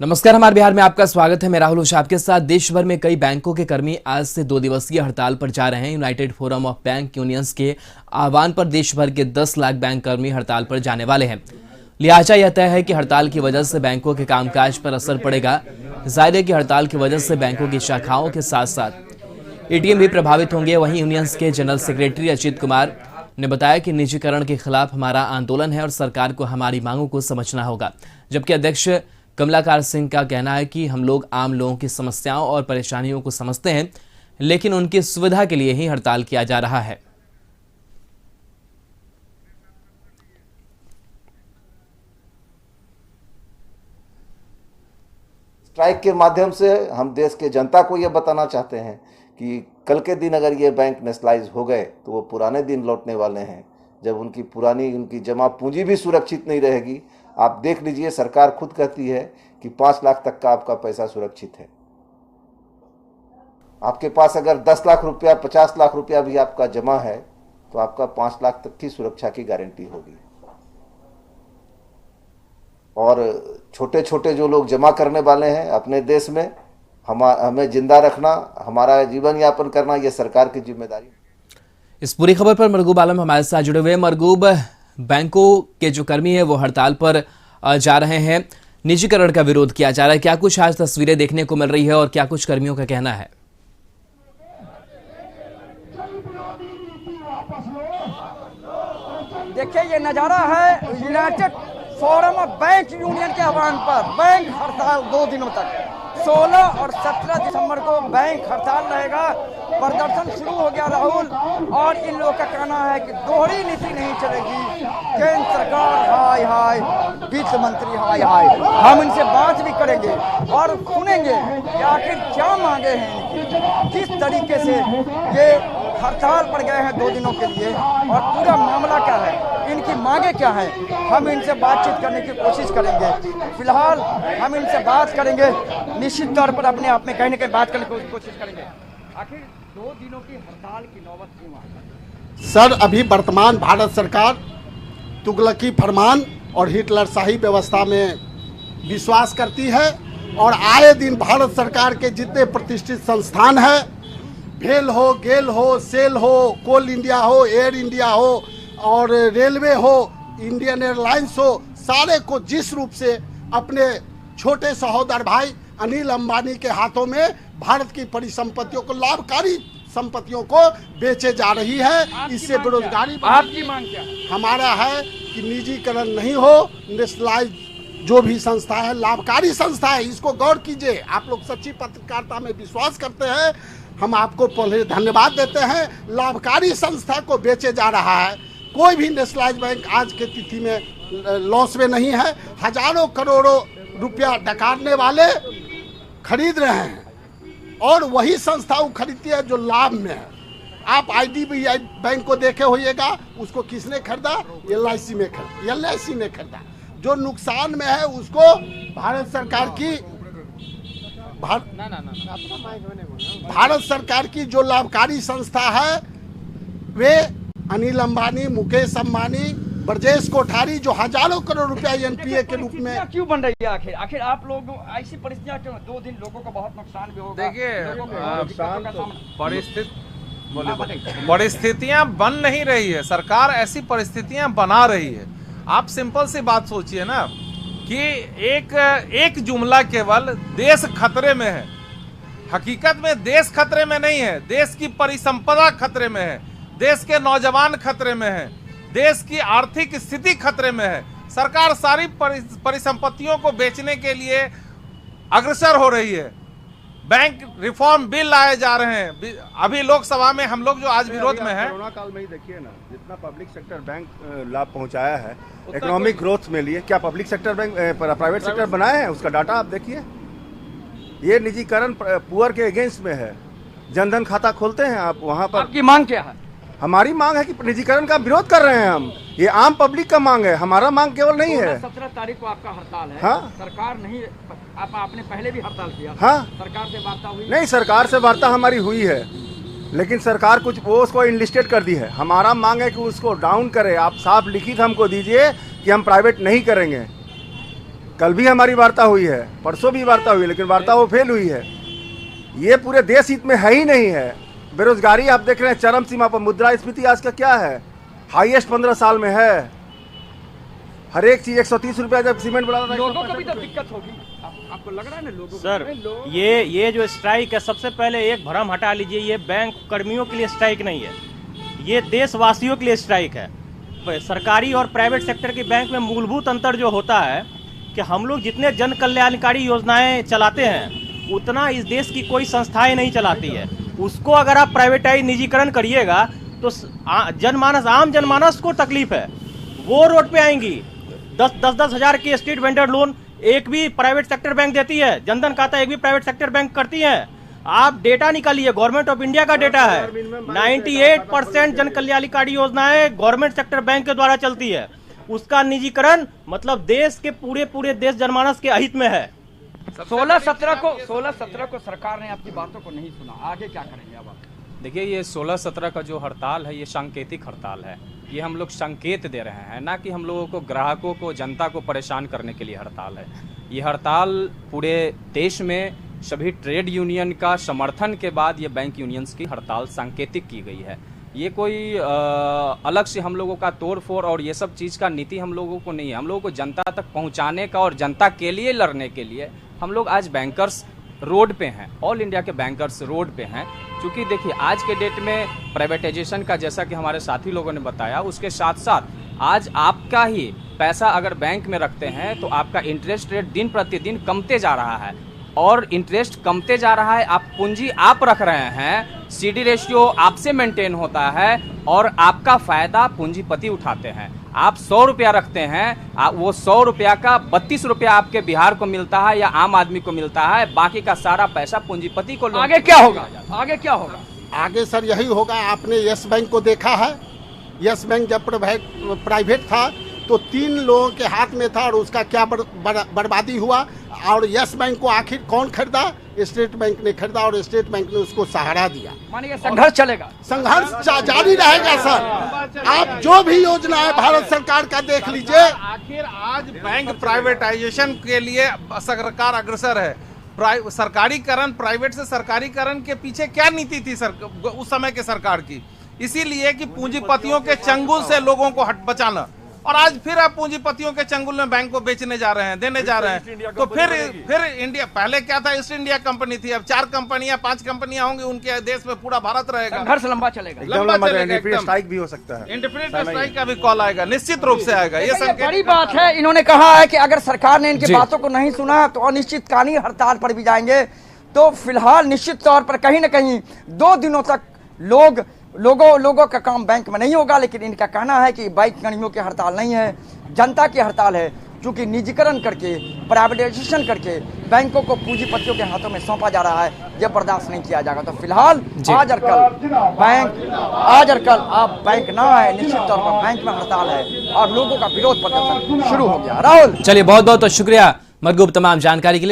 नमस्कार, हमारे बिहार में आपका स्वागत है। मैं राहुल ओझा आपके साथ। देश भर में कई बैंकों के कर्मी आज से 2 दिवसीय हड़ताल पर जा रहे हैं। United forum of bank unions के आह्वान पर देश भर के 10 लाख बैंक कर्मी हड़ताल पर जाने वाले हैं। लिहाजा यह तय है कि हड़ताल की वजह से बैंकों के कामकाज पर असर पड़ेगा। जाहिर है कि हड़ताल की वजह से बैंकों की शाखाओं के साथ साथ एटीएम भी प्रभावित होंगे। वहीं यूनियंस के जनरल सेक्रेटरी अजीत कुमार ने बताया कि निजीकरण के खिलाफ हमारा आंदोलन है और सरकार को हमारी मांगों को समझना होगा। जबकि अध्यक्ष कमलाकर सिंह का कहना है कि हम लोग आम लोगों की समस्याओं और परेशानियों को समझते हैं, लेकिन उनकी सुविधा के लिए ही हड़ताल किया जा रहा है। स्ट्राइक के माध्यम से हम देश के जनता को ये बताना चाहते हैं कि कल के दिन अगर ये बैंक नेशनलाइज हो गए तो वो पुराने दिन लौटने वाले हैं, जब उनकी जमा पूंजी भी सुरक्षित नहीं रहेगी। आप देख लीजिए, सरकार खुद कहती है कि 5 लाख तक का आपका पैसा सुरक्षित है। आपके पास अगर 10 लाख रुपया, 50 लाख रुपया भी आपका जमा है तो आपका 5 लाख तक की सुरक्षा की गारंटी होगी। और छोटे छोटे जो लोग जमा करने वाले हैं अपने देश में, हमें जिंदा रखना, हमारा जीवन यापन करना, ये सरकार की जिम्मेदारी। इस पूरी खबर पर मरगूब आलम हमारे साथ जुड़े हुए। मरगूब, बैंकों के जो कर्मी हैं वो हड़ताल पर जा रहे हैं, निजीकरण का विरोध किया जा रहा है। क्या कुछ आज तस्वीरें देखने को मिल रही है और क्या कुछ कर्मियों का कहना है? देखिए, ये नज़ारा है United forum of bank union के आह्वान पर बैंक हड़ताल 2 दिनों तक 16 और 17 दिसंबर को बैंक हड़ताल रहेगा। प्रदर्शन शुरू हो गया राहुल, और इन लोगों का कहना है कि दोहरी नीति नहीं चलेगी। केंद्र सरकार हाय हाय, वित्त मंत्री हाय हाय। हम इनसे बात भी करेंगे और सुनेंगे कि आखिर क्या मांगे हैं इनकी, किस तरीके से ये हड़ताल पर गए हैं 2 दिनों के लिए और पूरा मामला क्या है, इनकी मांगे क्या है। हम इनसे बातचीत करने की कोशिश करेंगे। फिलहाल हम इनसे बात करेंगे, निश्चित तौर पर अपने आप में कहीं ना कहीं बात करने की कोशिश करेंगे। आखिर 2 दिनों की हड़ताल की नौबत क्यों आई? सर, अभी वर्तमान भारत सरकार तुगलकी फरमान और हिटलरशाही व्यवस्था में विश्वास करती है और आए दिन भारत सरकार के जितने प्रतिष्ठित संस्थान हैं, भेल हो, गेल हो, सेल हो, कोल इंडिया हो, एयर इंडिया हो और रेलवे हो, इंडियन एयरलाइंस हो, सारे को जिस रूप से अपने छोटे सहोदर भाई अनिल अंबानी के हाथों में भारत की परिसंपत्तियों को, लाभकारी संपत्तियों को बेचे जा रही है। इससे बेरोजगारी। आपकी मांग क्या? हमारा है कि निजीकरण नहीं हो, नेशनलाइज जो भी संस्था है, लाभकारी संस्था है, इसको गौर कीजिए। आप लोग सच्ची पत्रकारिता में विश्वास करते हैं, हम आपको पहले धन्यवाद देते हैं। लाभकारी संस्था को बेचे जा रहा है। कोई भी नेशनलाइज बैंक आज के तिथि में लॉस में नहीं है। हजारों करोड़ों रुपया डकारने वाले खरीद रहे हैं और वही संस्था वो खरीदती है जो लाभ में है। आप आईडीबीआई बैंक को देखे होइएगा, उसको किसने खरीदा? एलआईसी ने खरीदा। जो नुकसान में है उसको भारत सरकार की जो लाभकारी संस्था है, वे अनिल अंबानी, मुकेश अंबानी, ब्रजेश कोठारी, जो हजारों करोड़ रुपया एनपीए के रूप में क्यों बन रही है? आखिर आप लोग ऐसी परिस्थितियां क्यों? 2 दिन लोगों को बहुत नुकसान भी होगा। देखिए, परिस्थितियां बन नहीं रही है, सरकार ऐसी परिस्थितियां बना रही है। आप सिंपल सी बात सोचिए ना कि एक जुमला केवल देश खतरे में है। हकीकत में देश खतरे में नहीं है, देश की परिसंपदा खतरे में है, देश के नौजवान खतरे में है, देश की आर्थिक स्थिति खतरे में है। सरकार सारी परिसंपत्तियों को बेचने के लिए अग्रसर हो रही है। बैंक रिफॉर्म बिल लाए जा रहे हैं। अभी लोकसभा में हम लोग जो आज विरोध में है, कोरोना काल में ही देखिए ना, जितना पब्लिक सेक्टर बैंक लाभ पहुंचाया है इकोनॉमिक ग्रोथ में लिए, क्या public sector bank private sector बनाए हैं? उसका डाटा आप देखिए। ये निजीकरण पुअर के अगेंस्ट में है। जनधन खाता खोलते हैं आप, वहाँ पर। आपकी मांग क्या है? हमारी मांग है कि निजीकरण का विरोध कर रहे हैं हम। ये आम पब्लिक का मांग है, हमारा मांग केवल नहीं है। 17 तारीख को आपका हड़ताल है। हाँ? सरकार नहीं, आपने पहले भी हड़ताल किया। हाँ, सरकार से वार्ता हुई? नहीं, सरकार से वार्ता हमारी हुई है, लेकिन सरकार कुछ वो उसको इनलिस्टेड कर दी है। हमारा मांग है कि उसको डाउन करे। आप साफ लिखित हमको दीजिए कि हम प्राइवेट नहीं करेंगे। कल भी हमारी वार्ता हुई है, परसों भी वार्ता हुई है, लेकिन वार्ता वो फेल हुई है। ये पूरे देश हित में है ही नहीं है। बेरोजगारी आप देख रहे हैं चरम सीमा पर, मुद्रास्फीति आज का क्या है, हाईएस्ट 15 साल में है। हर एक चीज 130 रुपया जब सीमेंट बढ़ा था, लोगों को भी तो दिक्कत होगी, आपको लग रहा है ना लोगों सर ये जो स्ट्राइक है, सबसे पहले एक भ्रम हटा लीजिए, ये बैंक कर्मियों के लिए स्ट्राइक नहीं है, ये देशवासियों के लिए स्ट्राइक है। सरकारी और प्राइवेट सेक्टर के बैंक में मूलभूत अंतर जो होता है कि हम लोग जितने जन कल्याणकारी योजनाएं चलाते हैं उतना इस देश की कोई संस्थाएं नहीं चलाती है। उसको अगर आप प्राइवेटाइज निजीकरण करिएगा तो जनमानस, आम जनमानस को तकलीफ है, वो रोड पे आएंगी। 10-10 हजार के स्ट्रीट वेंडर लोन एक भी प्राइवेट सेक्टर बैंक देती है, जनधन खाता एक भी प्राइवेट सेक्टर बैंक करती है। आप डेटा निकालिए, गवर्नमेंट ऑफ इंडिया का डेटा है, 98% जन कल्याणकारी योजनाएं गवर्नमेंट सेक्टर बैंक के द्वारा चलती है। उसका निजीकरण मतलब देश के पूरे देश जनमानस के अहित में है। 16-17 को सरकार ने आपकी बातों को नहीं सुना, आगे क्या करेंगे अब आप? देखिए, ये 16-17 का जो हड़ताल है ये सांकेतिक हड़ताल है। ये हम लोग संकेत दे रहे हैं, ना कि हम लोगों को, ग्राहकों को, जनता को परेशान करने के लिए हड़ताल है। ये हड़ताल पूरे देश में सभी ट्रेड यूनियन का समर्थन के बाद ये बैंक यूनियंस की हड़ताल सांकेतिक की गई है। ये कोई अलग से हम लोगों का तोड़ फोड़ और ये सब चीज़ का नीति हम लोगों को नहीं है। हम लोगों को जनता तक पहुंचाने का और जनता के लिए लड़ने के लिए हम लोग आज बैंकर्स रोड पे हैं, ऑल इंडिया के बैंकर्स रोड पे हैं। क्योंकि देखिए, आज के डेट में प्राइवेटाइजेशन का, जैसा कि हमारे साथी लोगों ने बताया, उसके साथ साथ आज आपका ही पैसा अगर बैंक में रखते हैं तो आपका इंटरेस्ट रेट दिन प्रतिदिन कमते जा रहा है, और इंटरेस्ट कमते जा रहा है। आप पूंजी आप रख रहे हैं, सीडी रेशियो आपसे मेंटेन होता है और आपका फायदा पूंजीपति उठाते हैं। आप 100 रुपया रखते हैं, वो 100 रुपया का 32 रुपया आपके बिहार को मिलता है या आम आदमी को मिलता है, बाकी का सारा पैसा पूंजीपति को। आगे क्या होगा? आगे क्या होगा? आगे सर यही होगा। आपने यस बैंक को देखा है, यस बैंक जब प्राइवेट था तो 3 लोगों के हाथ में था और उसका क्या बर्बादी हुआ। और यस बैंक को आखिर कौन खरीदा? स्टेट बैंक ने खरीदा और स्टेट बैंक ने उसको सहारा दिया। मानिए संघर्ष चलेगा, संघर्ष जारी रहेगा सर। आप जो भी योजना है भारत सरकार का देख लीजिए। आखिर आज बैंक प्राइवेटाइजेशन के लिए सरकार अग्रसर है। सरकारीकरण, प्राइवेट से सरकारीकरण के पीछे क्या नीति थी उस समय के सरकार की? इसीलिए कि पूंजीपतियों के चंगुल से लोगों को बचाना। और आज फिर आप पूंजीपतियों के चंगुल में बैंक को बेचने जा रहे हैं, देने जा रहे हैं। तो फिर इंडिया, पहले क्या था, ईस्ट इंडिया कंपनी थी, अब 4 कंपनियां 5 कंपनियां होंगी, उनके देश में पूरा भारत रहेगा। संघर्ष लंबा चलेगा, इंडिपेंडेंट स्ट्राइक भी हो सकता है, इंडिपेंडेंट स्ट्राइक का भी कॉल आएगा, निश्चित रूप से आएगा। ये बड़ी बात है। इन्होंने कहा है कि अगर सरकार ने इनकी बातों को नहीं सुना तो अनिश्चितकालीन हड़ताल पर भी जाएंगे। तो फिलहाल निश्चित तौर पर कहीं न कहीं 2 दिनों तक लोगों का काम बैंक में नहीं होगा। लेकिन इनका कहना है कि बैंक कर्मियों की हड़ताल नहीं है, जनता की हड़ताल है, क्योंकि निजीकरण करके, प्राइवेटाइजेशन करके बैंकों को पूंजीपतियों के हाथों में सौंपा जा रहा है। यह बर्दाश्त नहीं किया जाएगा। तो फिलहाल आज और कल आप बैंक ना आए, निश्चित तौर पर बैंक में हड़ताल है और लोगों का विरोध प्रदर्शन शुरू हो गया। राहुल, चलिए, बहुत बहुत शुक्रिया मरगूब तमाम जानकारी के लिए।